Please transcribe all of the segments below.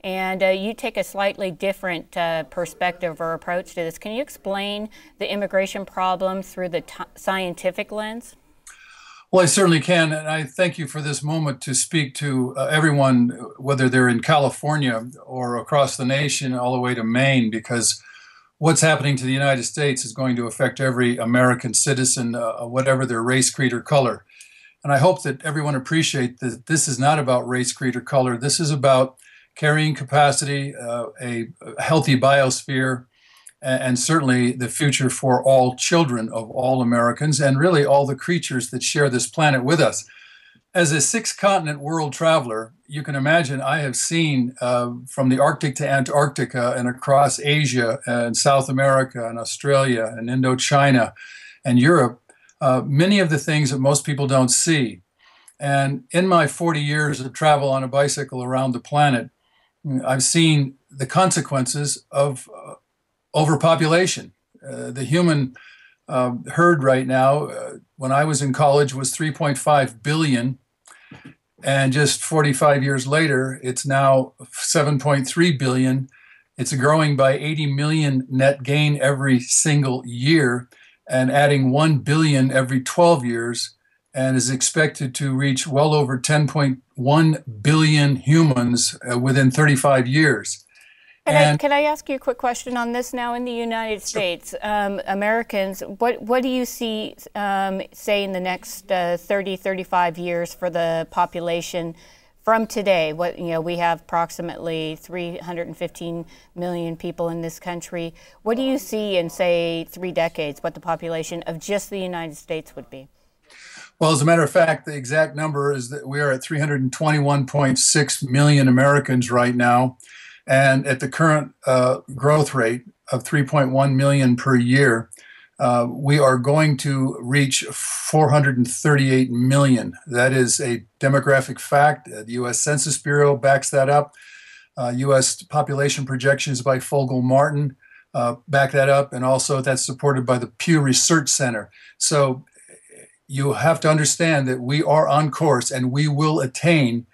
and you take a slightly different perspective or approach to this. Can you explain the immigration problem through the scientific lens? Well, I certainly can. And I thank you for this moment to speak to everyone, whether they're in California or across the nation, all the way to Maine, because what's happening to the United States is going to affect every American citizen, whatever their race, creed, or color. And I hope that everyone appreciates that this is not about race, creed, or color. This is about carrying capacity, a healthy biosphere, and certainly the future for all children of all Americans and really all the creatures that share this planet with us. As a six-continent world traveler, you can imagine I have seen from the Arctic to Antarctica and across Asia and South America and Australia and Indochina and Europe, many of the things that most people don't see. And in my 40 years of travel on a bicycle around the planet, I've seen the consequences of overpopulation. The human herd right now, when I was in college, was 3.5 billion. And just 45 years later, it's now 7.3 billion. It's growing by 80 million net gain every single year and adding 1 billion every 12 years, and is expected to reach well over 10.1 billion humans within 35 years. Can I ask you a quick question on this now in the United States? Americans, what do you see, say, in the next 30, 35 years for the population from today? We have approximately 315 million people in this country. What do you see in, say, 3 decades, what the population of just the United States would be? Well, as a matter of fact, the exact number is that we are at 321.6 million Americans right now. And at the current growth rate of 3.1 million per year, we are going to reach 438 million. That is a demographic fact. The U.S. Census Bureau backs that up. U.S. population projections by Fogel-Martin back that up. And also that's supported by the Pew Research Center. So you have to understand that we are on course and we will attain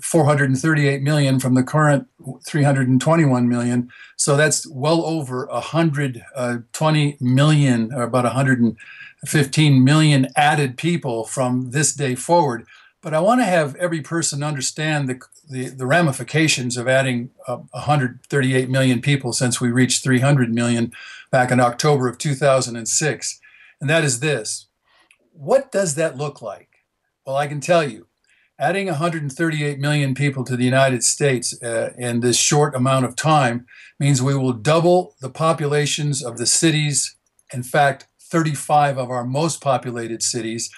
438 million from the current 321 million. So that's well over 120 million, or about 115 million added people from this day forward. But I want to have every person understand the ramifications of adding 138 million people since we reached 300 million back in October of 2006. And that is this. What does that look like? Well, I can tell you. Adding 138 million people to the United States in this short amount of time means we will double the populations of the cities, in fact, 35 of our most populated cities.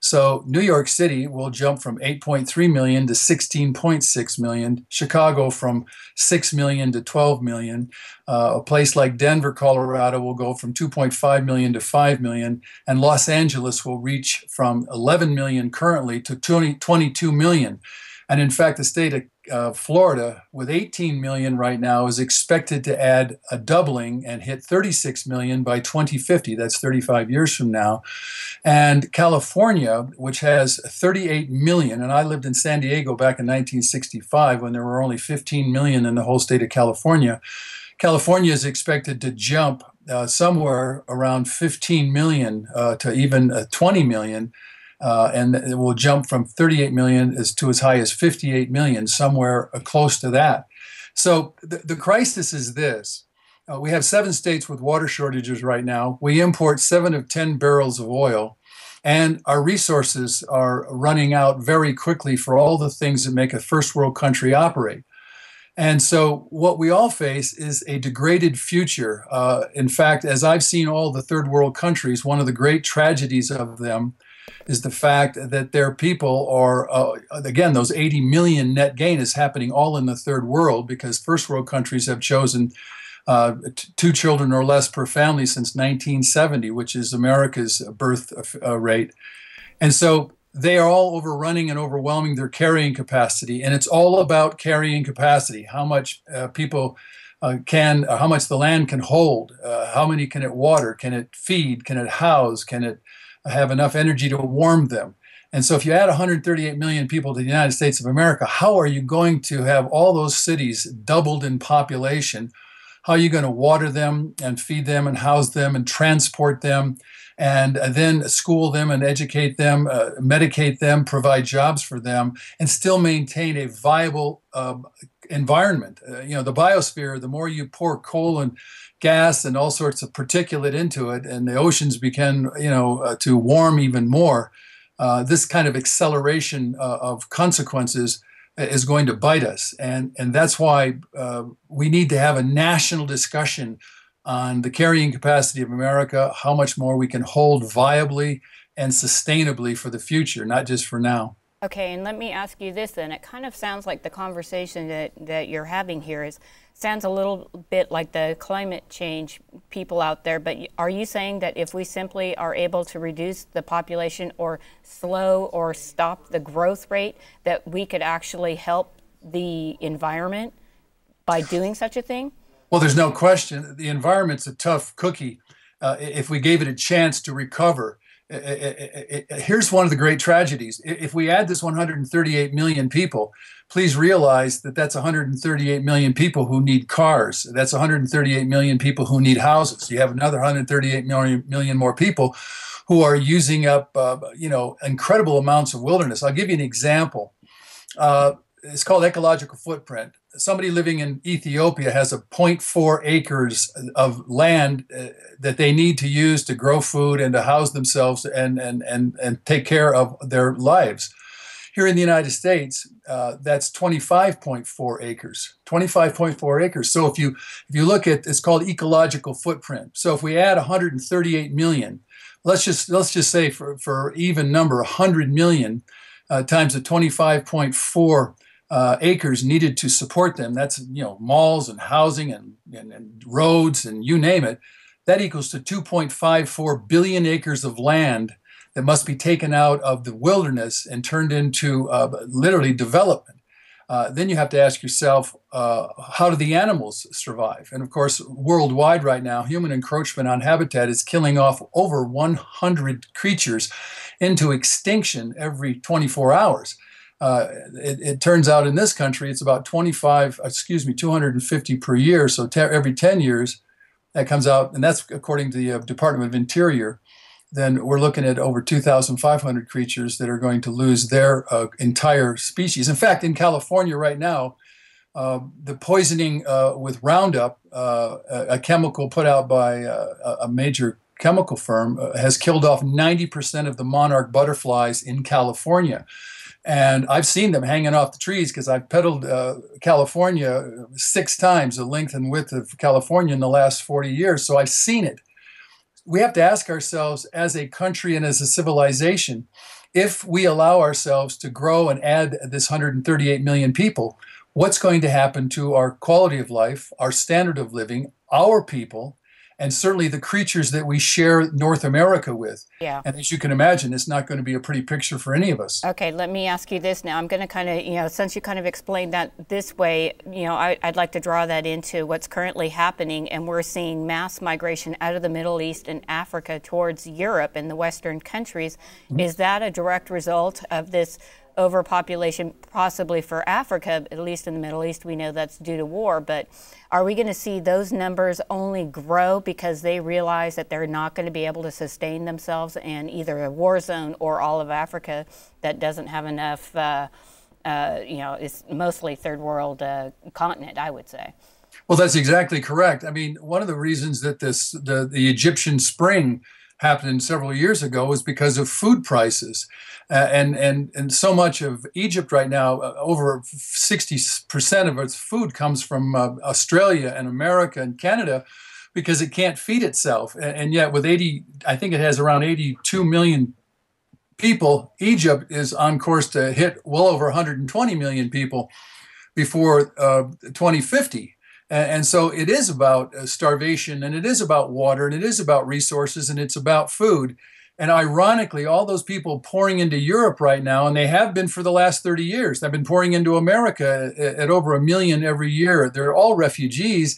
So New York City will jump from 8.3 million to 16.6 million, Chicago from 6 million to 12 million. A place like Denver, Colorado will go from 2.5 million to 5 million, and Los Angeles will reach from 11 million currently to 22 million. And in fact, the state of Florida, with 18 million right now, is expected to add a doubling and hit 36 million by 2050. That's 35 years from now. And California, which has 38 million, and I lived in San Diego back in 1965 when there were only 15 million in the whole state of California. California is expected to jump somewhere around 15 million to even 20 million. And it will jump from 38 million to as high as 58 million, somewhere close to that. So the crisis is this. We have 7 states with water shortages right now. We import 7 of 10 barrels of oil, and our resources are running out very quickly for all the things that make a first world country operate. And so what we all face is a degraded future. In fact, as I've seen all the third world countries, one of the great tragedies of them is the fact that their people are, again, those 80 million net gain is happening all in the third world because first world countries have chosen 2 children or less per family since 1970, which is America's birth rate. And so they are all overrunning and overwhelming their carrying capacity. And it's all about carrying capacity, how much people how much the land can hold, how many can it water, can it feed, can it house, can it have enough energy to warm them. And so if you add 138 million people to the United States of America, how are you going to have all those cities doubled in population? How are you going to water them and feed them and house them and transport them and then school them and educate them, medicate them, provide jobs for them, and still maintain a viable environment? The biosphere, the more you pour coal and gas and all sorts of particulate into it, and the oceans begin, to warm even more, this kind of acceleration of consequences is going to bite us. And that's why we need to have a national discussion on the carrying capacity of America, how much more we can hold viably and sustainably for the future, not just for now. Okay, and let me ask you this then. It kind of sounds like the conversation that you're having here sounds a little bit like the climate change people out there, but are you saying that if we simply are able to reduce the population or slow or stop the growth rate, that we could actually help the environment by doing such a thing? Well, there's no question. The environment's a tough cookie if we gave it a chance to recover. Here's one of the great tragedies. If we add this 138 million people, please realize that that's 138 million people who need cars. That's 138 million people who need houses. You have another 138 million more people who are using up, incredible amounts of wilderness. I'll give you an example. It's called ecological footprint. Somebody living in Ethiopia has a 0.4 acres of land that they need to use to grow food and to house themselves and take care of their lives. Here in the United States, that's 25.4 acres. 25.4 acres. So if you look at, it's called ecological footprint. So if we add 138 million, let's just say for even number 100 million times the 25.4 acres needed to support them. That's malls and housing and roads and you name it. That equals to 2.54 billion acres of land that must be taken out of the wilderness and turned into literally development. Then you have to ask yourself, how do the animals survive? And of course, worldwide right now, human encroachment on habitat is killing off over 100 creatures into extinction every 24 hours. It turns out in this country, it's about 250 per year. So every 10 years, that comes out, and that's according to the Department of Interior. Then we're looking at over 2,500 creatures that are going to lose their entire species. In fact, in California right now, the poisoning with Roundup, a chemical put out by a major chemical firm, has killed off 90% of the monarch butterflies in California. And I've seen them hanging off the trees because I've pedaled California 6 times, the length and width of California in the last 40 years. So I've seen it. We have to ask ourselves as a country and as a civilization, if we allow ourselves to grow and add this 138 million people, what's going to happen to our quality of life, our standard of living, our people, and certainly the creatures that we share North America with. Yeah. And as you can imagine, it's not going to be a pretty picture for any of us. Okay, let me ask you this now. I'm going to kind of, since you kind of explained that this way, I'd like to draw that into what's currently happening, and we're seeing mass migration out of the Middle East and Africa towards Europe and the Western countries. Mm-hmm. Is that a direct result of this overpopulation, possibly for Africa, at least in the Middle East? We know that's due to war, but are we going to see those numbers only grow because they realize that they're not going to be able to sustain themselves in either a war zone or all of Africa that doesn't have enough, it's mostly third world continent, I would say. Well, that's exactly correct. I mean, one of the reasons that the Egyptian spring happened several years ago was because of food prices. And so much of Egypt right now, over 60% of its food comes from Australia and America and Canada because it can't feed itself. And yet with I think it has around 82 million people, Egypt is on course to hit well over 120 million people before 2050. And so it is about starvation, and it is about water, and it is about resources, and it's about food. And ironically, all those people pouring into Europe right now, and they have been for the last 30 years, they've been pouring into America at over 1 million every year. They're all refugees.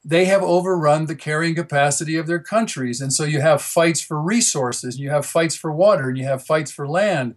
They have overrun the carrying capacity of their countries. And so you have fights for resources, you have fights for water, and you have fights for land.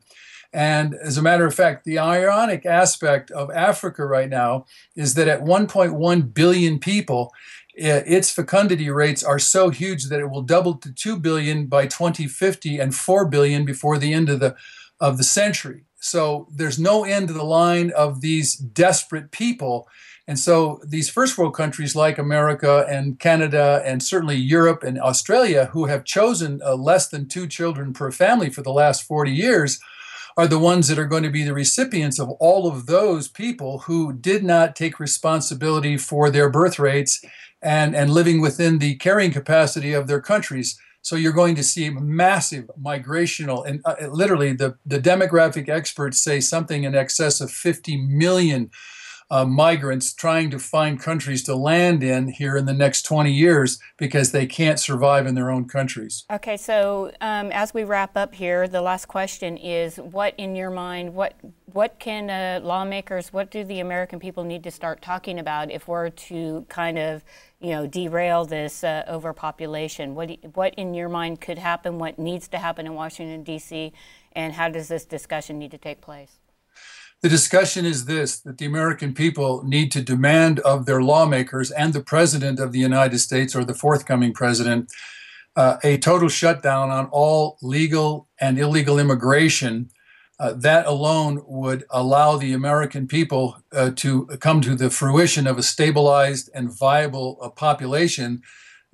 And as a matter of fact, the ironic aspect of Africa right now is that at 1.1 billion people, its fecundity rates are so huge that it will double to 2 billion by 2050 and 4 billion before the end of the century. So there's no end to the line of these desperate people. And so these first world countries like America and Canada and certainly Europe and Australia, who have chosen less than 2 children per family for the last 40 years, are the ones that are going to be the recipients of all of those people who did not take responsibility for their birth rates and living within the carrying capacity of their countries. So you're going to see massive migrational, and literally the demographic experts say something in excess of 50 million migrants trying to find countries to land in here in the next 20 years because they can't survive in their own countries. Okay, so as we wrap up here, the last question is, what in your mind, what can lawmakers, what do the American people need to start talking about if we're to kind of, derail this overpopulation? What in your mind could happen, what needs to happen in Washington, D.C., and how does this discussion need to take place? The discussion is this, that the American people need to demand of their lawmakers and the President of the United States, or the forthcoming president, a total shutdown on all legal and illegal immigration. That alone would allow the American people to come to the fruition of a stabilized and viable population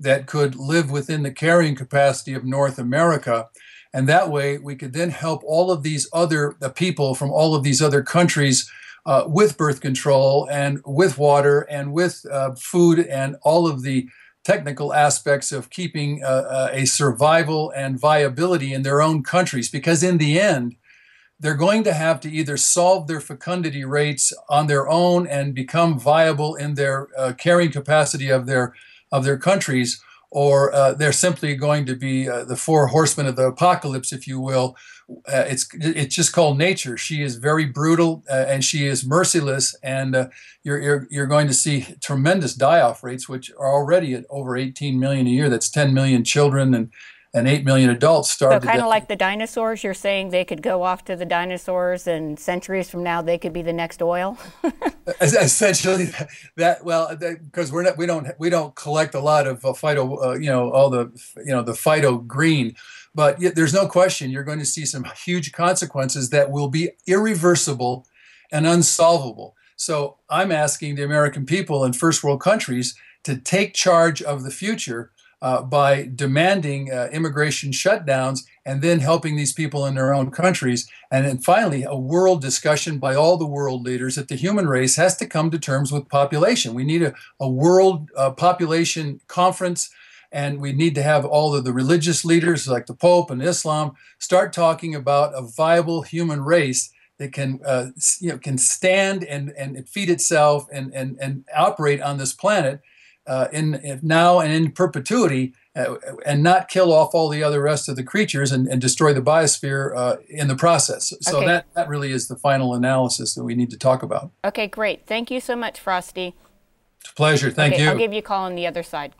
that could live within the carrying capacity of North America. And that way, we could then help all of these other people from all of these other countries with birth control and with water and with food and all of the technical aspects of keeping a survival and viability in their own countries. Because in the end, they're going to have to either solve their fecundity rates on their own and become viable in their carrying capacity of their countries, or they're simply going to be the 4 horsemen of the apocalypse, if you will. It's just called nature. She is very brutal and she is merciless, and you're going to see tremendous die-off rates, which are already at over 18 million a year. That's 10 million children and 8 million adults starved to death. So kind of like the dinosaurs, you're saying they could go off to the dinosaurs and centuries from now they could be the next oil? Essentially because we don't collect a lot of all the phyto green, but yet there's no question you're going to see some huge consequences that will be irreversible and unsolvable. So I'm asking the American people in first world countries to take charge of the future by demanding immigration shutdowns and then helping these people in their own countries. And then finally, a world discussion by all the world leaders that the human race has to come to terms with population. We need a world population conference, and we need to have all of the religious leaders like the Pope and Islam start talking about a viable human race that can stand and feed itself and operate on this planet in now and in perpetuity, and not kill off all the other rest of the creatures and destroy the biosphere in the process. So okay. that really is the final analysis that we need to talk about. Okay, great. Thank you so much, Frosty. It's a pleasure. Thank you. I'll give you a call on the other side.